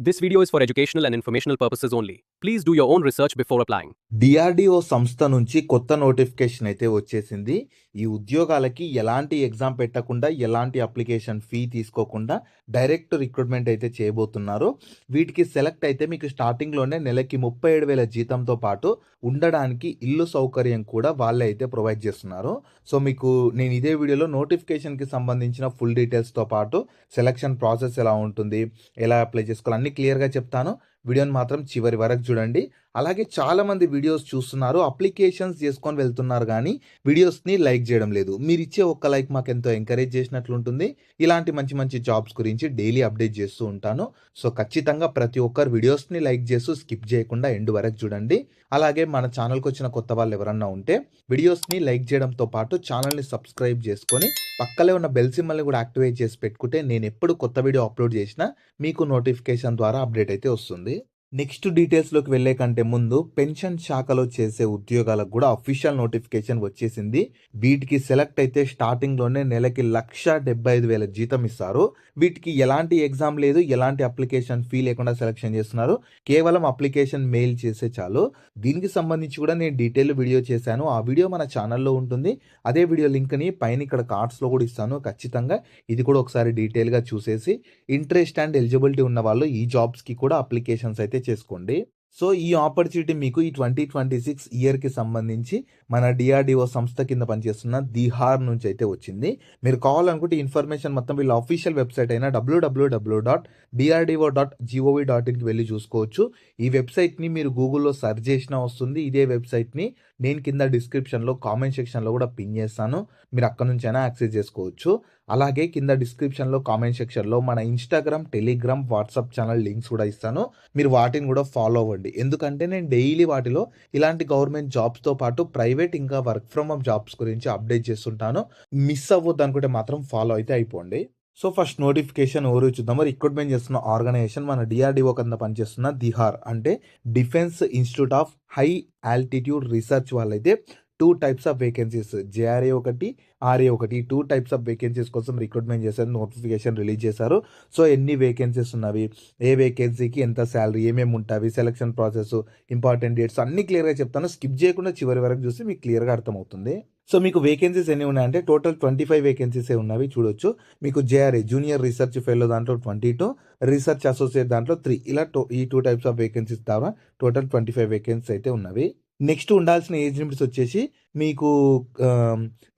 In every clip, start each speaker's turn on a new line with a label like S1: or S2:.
S1: This video is for educational and informational purposes only. Please do your own research before applying.
S2: DRDO సంస్థ నుంచి కొత్త notification అయితే వచ్చేసింది. ఈ ఉద్యోగాలకి ఎలాంటి ఎగ్జామ్ పెట్టకుండా, ఎలాంటి అప్లికేషన్ ఫీ తీసుకోకుండా డైరెక్ట్ రిక్రూట్మెంట్ అయితే చేయబోతున్నారు. వీటికి సెలెక్ట్ అయితే మీకు స్టార్టింగ్లోనే నెలకి 37,000 జీతంతో పాటు ఉండడానికి ఇల్లు సౌకర్యం కూడా వాళ్ళే అయితే ప్రొవైడ్ చేస్తున్నారు. సో మీకు నేను ఇదే వీడియోలో నోటిఫికేషన్కి సంబంధించిన ఫుల్ డీటెయిల్స్తో పాటు సెలక్షన్ ప్రాసెస్ ఎలా ఉంటుంది, ఎలా అప్లై చేసుకోవాలి అన్నీ క్లియర్గా చెప్తాను. వీడియోని మాత్రం చివరి వరకు చూడండి. అలాగే చాలామంది వీడియోస్ చూస్తున్నారు, అప్లికేషన్స్ చేసుకొని వెళ్తున్నారు కానీ వీడియోస్ని లైక్ చేయడం లేదు. మీరు ఇచ్చే ఒక్క లైక్ మాకు ఎంతో ఎంకరేజ్ చేసినట్లుంటుంది. ఇలాంటి మంచి మంచి జాబ్స్ గురించి డైలీ అప్డేట్ చేస్తూ ఉంటాను. సో ఖచ్చితంగా ప్రతి ఒక్కరు వీడియోస్ని లైక్ చేస్తూ స్కిప్ చేయకుండా ఎండ్ వరకు చూడండి. అలాగే మన ఛానల్కి వచ్చిన కొత్త వాళ్ళు ఎవరన్నా ఉంటే వీడియోస్ని లైక్ చేయడంతో పాటు ఛానల్ని సబ్స్క్రైబ్ చేసుకొని పక్కలే ఉన్న బెల్ సింబల్ని కూడా యాక్టివేట్ చేసి పెట్టుకుంటే నేను ఎప్పుడు కొత్త వీడియో అప్లోడ్ చేసినా మీకు నోటిఫికేషన్ ద్వారా అప్డేట్ అయితే వస్తుంది. నెక్స్ట్ డీటెయిల్స్లోకి వెళ్ళే కంటే ముందు పెన్షన్ శాఖలో చేసే ఉద్యోగాలకు కూడా అఫీషియల్ నోటిఫికేషన్ వచ్చేసింది. వీటికి సెలెక్ట్ అయితే స్టార్టింగ్లోనే నెలకి 1,75,000 జీతం ఇస్తారు. వీటికి ఎలాంటి ఎగ్జామ్ లేదు, ఎలాంటి అప్లికేషన్ ఫీ లేకుండా సెలెక్షన్ చేస్తున్నారు. కేవలం అప్లికేషన్ మెయిల్ చేసే చాలు. దీనికి సంబంధించి కూడా నేను డీటెయిల్ వీడియో చేశాను. ఆ వీడియో మన ఛానల్లో ఉంటుంది. అదే వీడియో లింక్ని పైన ఇక్కడ కార్డ్స్లో కూడా ఇస్తాను. ఖచ్చితంగా ఇది కూడా ఒకసారి డీటెయిల్గా చూసేసి ఇంట్రెస్ట్ అండ్ ఎలిజిబిలిటీ ఉన్న వాళ్ళు ఈ జాబ్స్కి కూడా అప్లికేషన్స్ అయితే చేసుకోండి. సో ఈ ఆపర్చునిటీ మీకు ఈ 2026 ఇయర్కి సంబంధించి మన డిఆర్డిఓ సంస్థ కింద పనిచేస్తున్న దిహార్ నుంచి అయితే వచ్చింది. మీరు కావాలనుకుంటే ఇన్ఫర్మేషన్ మొత్తం వీళ్ళ అఫీషియల్ వెబ్సైట్ అయినా www.drdo.gov.inకి వెళ్ళి చూసుకోవచ్చు. ఈ వెబ్సైట్ని మీరు గూగుల్లో సెర్చ్ చేసినా వస్తుంది. ఇదే వెబ్సైట్ని నేను కింద డిస్క్రిప్షన్లో కామెంట్ సెక్షన్లో కూడా పిన్ చేస్తాను. మీరు అక్కడ నుంచి అయినా యాక్సెస్ చేసుకోవచ్చు. అలాగే కింద డిస్క్రిప్షన్లో కామెంట్ సెక్షన్లో మన Instagram, Telegram, WhatsApp channel links కూడా ఇస్తాను. మీరు వాటిని కూడా ఫాలో అవ్వండి. ఎందుకంటే నేను డైలీ వాటిలో ఇలాంటి గవర్నమెంట్ జాబ్స్తో పాటు ప్రైవేట్ ఇంకా వర్క్ ఫ్రమ్ హోమ్ జాబ్స్ గురించి అప్డేట్ చేస్తుంటాను. మిస్ అవ్వద్దు అనుకుంటే మాత్రం ఫాలో అయితే అయిపోండి. సో ఫస్ట్ నోటిఫికేషన్ ఎవరు చూద్దాం. రిక్రూట్మెంట్ చేస్తున్న ఆర్గనైజేషన్ మన డిఆర్డిఓ కింద పనిచేస్తున్న దిహార్ అంటే defence institute of high altitude research వాళ్ళైతే 2 types ఆఫ్ వేకెన్సీస్ జేఆర్ఏ ఒకటి, ఆర్ఏ ఒకటి, 2 types ఆఫ్ వేకెన్సీస్ కోసం రిక్రూట్మెంట్ చేశారు. నోటిఫికేషన్ రిలీజ్ చేశారు. సో ఎన్ని వేకెన్సీస్ ఉన్నవి, ఏ వేకెన్సీకి ఎంత శాలరీ, ఏమేమి ఉంటాయి, సెలక్షన్ ప్రాసెస్, ఇంపార్టెంట్ డేట్స్ అన్ని క్లియర్గా చెప్తాను. స్కిప్ చేయకుండా చివరి వరకు చూసి మీకు క్లియర్గా అర్థమవుతుంది. సో మీకు వేకెన్సీస్ ఎన్ని ఉన్నాయంటే టోటల్ 25 వేకెన్సీసే ఉన్నవి చూడొచ్చు. మీకు జేఆర్ఏ జూనియర్ రీసెర్చ్ ఫెలో దాంట్లో 22, రీసెర్చ్ అసోసియేట్ దాంట్లో 3, ఇలా ఈ 2 types ఆఫ్ వేకెన్సీస్ ద్వారా టోటల్ 25 వేకెన్సీస్ అయితే ఉన్నవి. నెక్స్ట్ ఉండాల్సిన ఏజ్ లిమిట్స్ వచ్చేసి మీకు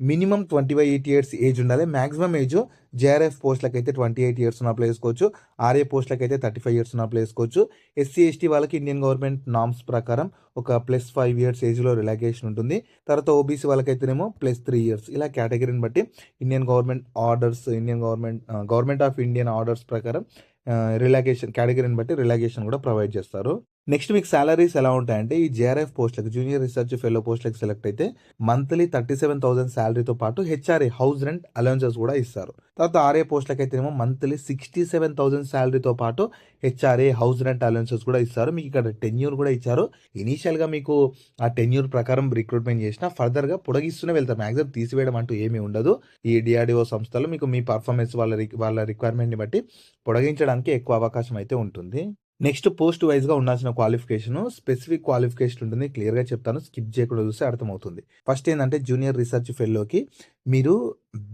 S2: మినిమం 28 years ఏజ్ ఉండాలి. మ్యాక్సిమం ఏజ్ జేఆర్ఎఫ్ పోస్టులకు అయితే 28 years ఉన్న అప్లై చేసుకోవచ్చు. ఆర్ఏ పోస్టులకు అయితే 35 years ఉన్న అప్లై చేసుకోవచ్చు. ఎస్సీ ఎస్టీ వాళ్ళకి ఇండియన్ గవర్నమెంట్ నామ్స్ ప్రకారం ఒక +5 years ఏజ్లో రిలాక్సేషన్ ఉంటుంది. తర్వాత ఓబీసీ వాళ్ళకైతేనేమో +3 years. ఇలా కేటగిరీని బట్టి Indian government orders, government of Indian orders ప్రకారం రిలాక్సేషన్ కేటగిరీని బట్టి రిలాక్సేషన్ కూడా ప్రొవైడ్ చేస్తారు. నెక్స్ట్ మీకు సాలరీస్ ఎలా ఉంటాయంటే ఈ జేఆర్ఎఫ్ పోస్టులకు జూనియర్ రీసెర్చ్ ఫెలో పోస్టులకు సెలెక్ట్ అయితే మంత్లీ 37,000 శాలరీతో పాటు హెచ్ఆర్ఏ హౌస్ రెంట్ అలవెన్సెస్ కూడా ఇస్తారు. తర్వాత ఆర్ఏ పోస్టులకు అయితేనేమో మంత్లీ 67,000 శాలరీతో పాటు హెచ్ఆర్ఏ హౌస్ రెంట్ అలవెన్సెస్ కూడా ఇస్తారు. మీకు ఇక్కడ టెన్యూర్ కూడా ఇచ్చారు. ఇనీషియల్గా మీకు ఆ టెన్యూర్ ప్రకారం రిక్రూట్మెంట్ చేసినా ఫర్దర్గా పొడిగిస్తూనే వెళ్తారు. మ్యాక్సిమం తీసివేయడం అంటూ ఏమీ ఉండదు. ఈ డిఆర్డిఓ సంస్థలో మీకు మీ పర్ఫార్మెన్స్ వాళ్ళ రిక్వైర్మెంట్ని బట్టి పొడిగించడానికి ఎక్కువ అవకాశం అయితే ఉంటుంది. నెక్స్ట్ పోస్ట్ వైజ్గా ఉండాల్సిన క్వాలిఫికేషన్, స్పెసిఫిక్ క్వాలిఫికేషన్ ఉంటుంది. క్లియర్గా చెప్తాను, స్కిప్ చేయకుండా చూస్తే అర్థమవుతుంది. ఫస్ట్ ఏంటంటే జూనియర్ రీసెర్చ్ ఫెలోకి మీరు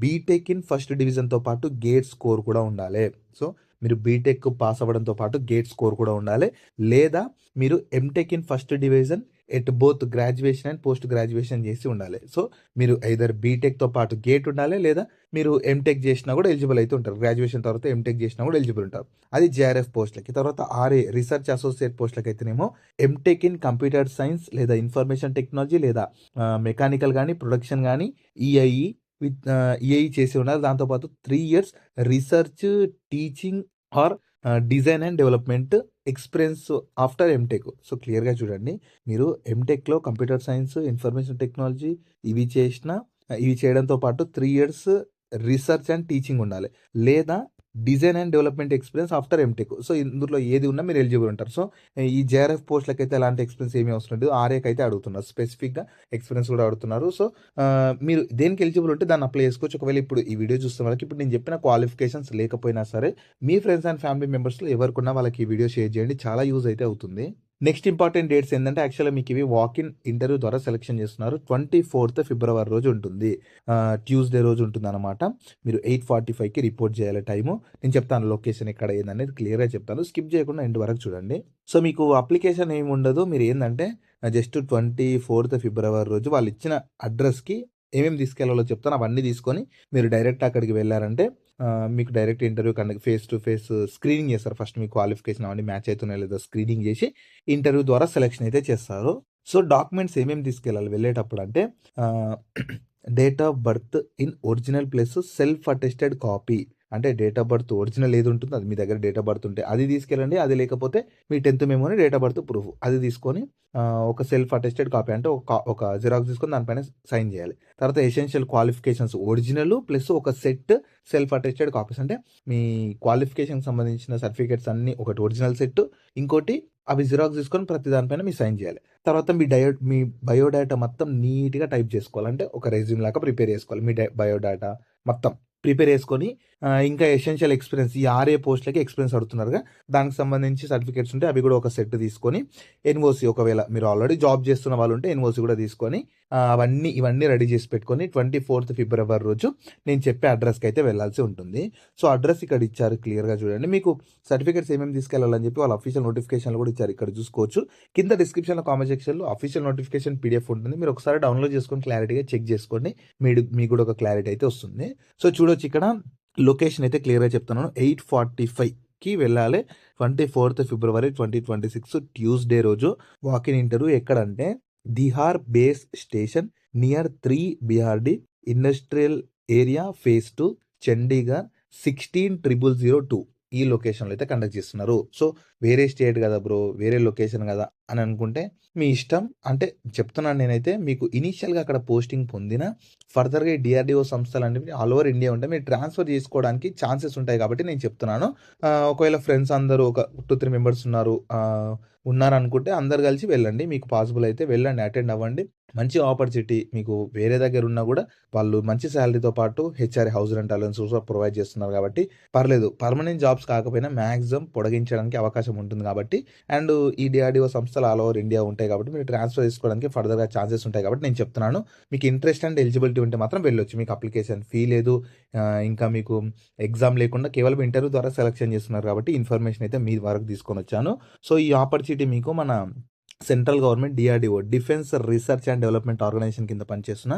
S2: బీటెక్ ఇన్ ఫస్ట్ డివిజన్తో పాటు గేట్ స్కోర్ కూడా ఉండాలి. సో మీరు బీటెక్ పాస్ అవ్వడంతో పాటు గేట్ స్కోర్ కూడా ఉండాలి. లేదా మీరు M Tech in first division at both graduation and post graduation చేసి ఉండాలి. సో మీరు ఐదర్ బీటెక్తో పాటు గేట్ ఉండాలి, లేదా మీరు ఎంటెక్ చేసినా కూడా ఎలిజిబుల్ అయితే ఉంటారు. గ్రాడ్యుయేషన్ తర్వాత ఎంటెక్ చేసినా కూడా ఎలిజిబుల్ ఉంటారు. అది జేఆర్ఎఫ్ పోస్టులకి. తర్వాత ఆర్ఏ రీసెర్చ్ అసోసియేట్ పోస్టులకి అయితేనేమో ఎంటెక్ ఇన్ కంప్యూటర్ సైన్స్ లేదా ఇన్ఫర్మేషన్ టెక్నాలజీ లేదా మెకానికల్ కానీ ప్రొడక్షన్ కానీ ఈఐఈ చేసి ఉన్నారు. దాంతోపాటు 3 years research, teaching or design and development experience after M Tech. So క్లియర్గా చూడండి, మీరు ఎంటెక్లో కంప్యూటర్ సైన్స్, ఇన్ఫర్మేషన్ టెక్నాలజీ ఇవి చేయడంతో పాటు 3 years రీసెర్చ్ అండ్ టీచింగ్ ఉండాలి. లేదా design and development experience after M Tech. So ఇందులో ఏది ఉన్నా మీరు ఎలిజిబుల్ ఉంటారు. సో ఈ జేఆర్ఎఫ్ పోస్ట్‌లకైతే ఎలాంటి ఎక్స్పీరియన్స్ ఏమీ అవసరం లేదు. ఆర్ఏకైతే అడుగుతున్నారు. స్పెసిఫిక్‌గా ఎక్స్పీరియన్స్ కూడా అడుగుతున్నారు. సో మీరు దేనికి ఎలిజిబుల్ ఉంటే దాన్ని అప్లై చేసుకోవచ్చు. ఒకవేళ ఇప్పుడు ఈ వీడియో చూస్తున్న వాళ్ళకి ఇప్పుడు నేను చెప్పిన క్వాలిఫికేషన్స్ లేకపోయినా సరే మీ ఫ్రెండ్స్ అండ్ ఫ్యామిలీ మెంబర్స్‌లో ఎవరికున్నా వాళ్ళకి ఈ వీడియో షేర్ చేయండి. చాలా యూజ్ అయితే అవుతుంది. నెక్స్ట్ ఇంపార్టెంట్ డేట్స్ ఏంటంటే యాక్చువల్‌గా మీకు ఇవి వాక్ ఇన్ ఇంటర్వ్యూ ద్వారా సెలక్షన్ చేస్తున్నారు. 24th ఫిబ్రవరి రోజు ఉంటుంది. ట్యూస్‌డే రోజు ఉంటుందన్నమాట. మీరు 8:45కి రిపోర్ట్ చేయాలి టైము. నేను చెప్తాను లొకేషన్ ఎక్కడ ఏందనేది క్లియర్‌గా చెప్తాను. స్కిప్ చేయకుండా ఎండ్ వరకు చూడండి. సో మీకు అప్లికేషన్ ఏమి ఉండదు. మీరు ఏందంటే జస్ట్ 24th ఫిబ్రవరి రోజు వాళ్ళు ఇచ్చిన అడ్రస్‌కి ఏమేమి తీసుకెళ్లాలో చెప్తాను. అవన్నీ తీసుకొని మీరు డైరెక్ట్ అక్కడికి వెళ్లారంటే మీకు direct interview face to face screening చేస్తారు. ఫస్ట్ మీ క్వాలిఫికేషన్ అవన్నీ మ్యాచ్ అవుతున్నాయో లేదో స్క్రీనింగ్ చేసి ఇంటర్వ్యూ ద్వారా సెలక్షన్ అయితే చేస్తారు. సో డాక్యుమెంట్స్ ఏమేమి తీసుకెళ్ళాలి వెళ్ళేటప్పుడు అంటే date of birth in original plus self attested copy. అంటే డేట్ ఆఫ్ బర్త్ ఒరిజినల్ ఏది ఉంటుందో అది మీ దగ్గర డేట్ ఆఫ్ బర్త్ ఉంటే అది తీసుకెళ్ళండి. అది లేకపోతే మీ 10th మెమోని డేట్ ఆఫ్ బర్త్ ప్రూఫ్ అది తీసుకొని ఒక సెల్ఫ్ అటెస్టెడ్ కాపీ అంటే ఒక జిరాక్స్ తీసుకొని దానిపైన సైన్ చేయాలి. తర్వాత ఎసెన్షియల్ క్వాలిఫికేషన్స్ ఒరిజినల్ ప్లస్ ఒక సెట్ సెల్ఫ్ అటెస్టెడ్ కాపీస్ అంటే మీ క్వాలిఫికేషన్‌కి సంబంధించిన సర్టిఫికేట్స్ అన్నీ ఒకటి ఒరిజినల్ సెట్, ఇంకోటి అవి జిరాక్స్ తీసుకొని ప్రతి దానిపైన మీరు సైన్ చేయాలి. తర్వాత మీ బయోడేటా మొత్తం నీట్‌గా టైప్ చేసుకోవాలి. అంటే ఒక రెజ్యూమ్ లాగా ప్రిపేర్ చేసుకోవాలి. మీ బయోడేటా మొత్తం ప్రిపేర్ చేసుకొని ఇంకా ఎసెన్షియల్ ఎక్స్పీరియన్స్ ఈ ఆర్ఏ పోస్ట్‌లకి ఎక్స్పీరియన్స్ అడుగుతున్నారుగా దానికి సంబంధించి సర్టిఫికేట్స్ ఉంటే అవి కూడా ఒక సెట్ తీసుకొని ఎన్ఓసి ఒకవేళ మీరు ఆల్రెడీ జాబ్ చేస్తున్న వాళ్ళు ఉంటే ఎన్ఓసి కూడా తీసుకొని ఇవన్నీ రెడీ చేసి పెట్టుకొని 24th ఫిబ్రవరి రోజు నేను చెప్పే అడ్రస్‌కి అయితే వెళ్ళాల్సి ఉంటుంది. సో అడ్రస్ ఇక్కడ ఇచ్చారు క్లియర్‌గా చూడండి. మీకు సర్టిఫికేట్స్ ఏమేమి తీసుకెళ్లాలని చెప్పి వాళ్ళ అఫీషియల్ నోటిఫికేషన్‌లు కూడా ఇచ్చారు. ఇక్కడ చూసుకోవచ్చు. కింద డిస్క్రిప్షన్‌లో కామెంట్ సెక్షన్‌లో అఫీషియల్ నోటిఫికేషన్ పీడీఎఫ్ ఉంటుంది. మీరు ఒకసారి డౌన్లోడ్ చేసుకొని క్లారిటీగా చెక్ చేసుకోండి. మీకు కూడా ఒక క్లారిటీ అయితే వస్తుంది. సో చూడొచ్చు ఇక్కడ లొకేషన్ అయితే క్లియర్‌గా చెప్తున్నాను. 8:45కి వెళ్ళాలి. 24th ఫిబ్రవరి 2026 ట్యూస్‌డే రోజు వాక్ ఇన్ ఇంటర్వ్యూ ఎక్కడంటే DIHAR base station near 3 BRD industrial area phase 2 Chandigarh 16,002 ఈ లొకేషన్‌లో అయితే కండక్ట్ చేస్తున్నారు. సో వేరే స్టేట్ కదా బ్రో, వేరే లొకేషన్ కదా అని అనుకుంటే మీ ఇష్టం. అంటే చెప్తున్నాను నేనైతే మీకు ఇనీషియల్‌గా అక్కడ పోస్టింగ్ పొందిన ఫర్దర్‌గా ఈ డిఆర్‌డీఓ సంస్థలు అనేవి ఆల్ ఓవర్ ఇండియా ఉంటాయి. మీరు ట్రాన్స్‌ఫర్ చేసుకోవడానికి ఛాన్సెస్ ఉంటాయి కాబట్టి నేను చెప్తున్నాను. ఒకవేళ ఫ్రెండ్స్ అందరూ ఒక 2-3 మెంబర్స్ ఉన్నారనుకుంటే అందరు కలిసి వెళ్ళండి. మీకు పాసిబుల్ అయితే వెళ్ళండి, అటెండ్ అవ్వండి. మంచి ఆపర్చునిటీ. మీకు వేరే దగ్గర ఉన్నా కూడా వాళ్ళు మంచి సాలరీతో పాటు హెచ్ఆర్ఏ హౌస్ రెంట్ అలవెన్స్ కూడా ప్రొవైడ్ చేస్తున్నారు కాబట్టి పర్లేదు. పర్మనెంట్ జాబ్స్ కాకపోయినా మాక్సిమం పొడిగించడానికి అవకాశం ఉంటుంది కాబట్టి అండ్ ఈ డిఆర్‌డీఓ సంస్థలు ఆల్ ఓవర్ ఇండియా ఉంటాయి కాబట్టి మీరు ట్రాన్స్‌ఫర్ చేసుకోవడానికి ఫర్దర్‌గా ఛాన్సెస్ ఉంటాయి కాబట్టి నేను చెప్తున్నాను. మీకు ఇంట్రెస్ట్ అండ్ ఎలిజిబిలిటీ ఉంటే మాత్రం వెళ్ళొచ్చు. మీకు అప్లికేషన్ ఫీ లేదు. ఇంకా మీకు ఎగ్జామ్ లేకుండా కేవలం ఇంటర్వ్యూ ద్వారా సెలక్షన్ చేస్తున్నారు కాబట్టి ఇన్ఫర్మేషన్ అయితే మీ వరకు తీసుకొని వచ్చాను. సో ఈ ఆపర్చునిటీ మీకు మన central government DRDO defence research and development organisation కింద పనిచేస్తున్న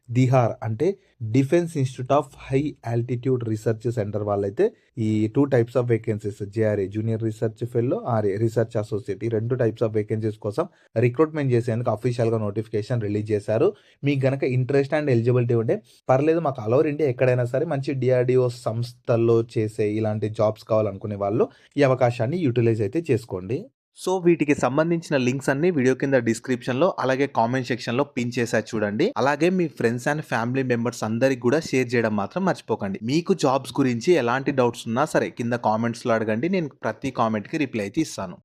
S2: దిహార్ అంటే defence institute of high altitude research centre వాళ్ళైతే ఈ 2 types of vacancies JRA junior research fellow, RA research associate ఈ 2 టైప్స్ ఆఫ్ వేకెన్సీస్ కోసం రిక్రూట్మెంట్ చేసేందుకు అఫీషియల్‌గా నోటిఫికేషన్ రిలీజ్ చేశారు. మీకు గనక ఇంట్రెస్ట్ అండ్ ఎలిజిబిలిటీ ఉంటే పర్లేదు, మాకు ఆల్ ఓవర్ ఇండియా ఎక్కడైనా సరే మంచి డిఆర్‌డీఓ సంస్థల్లో చేసే ఇలాంటి జాబ్స్ కావాలనుకునే వాళ్ళు ఈ అవకాశాన్ని యూటిలైజ్ అయితే చేసుకోండి. సో వీటికి సంబంధించిన లింక్స్ అన్ని వీడియో కింద డిస్క్రిప్షన్‌లో అలాగే కామెంట్ సెక్షన్‌లో పిన్ చేశా చూడండి. అలాగే మీ ఫ్రెండ్స్ అండ్ ఫ్యామిలీ మెంబర్స్ అందరికి కూడా షేర్ చేయడం మాత్రం మర్చిపోకండి. మీకు జాబ్స్ గురించి ఎలాంటి డౌట్స్ ఉన్నా సరే కింద కామెంట్స్‌లో అడగండి. నేను ప్రతి కామెంట్‌కి రిప్లై అయితే ఇస్తాను.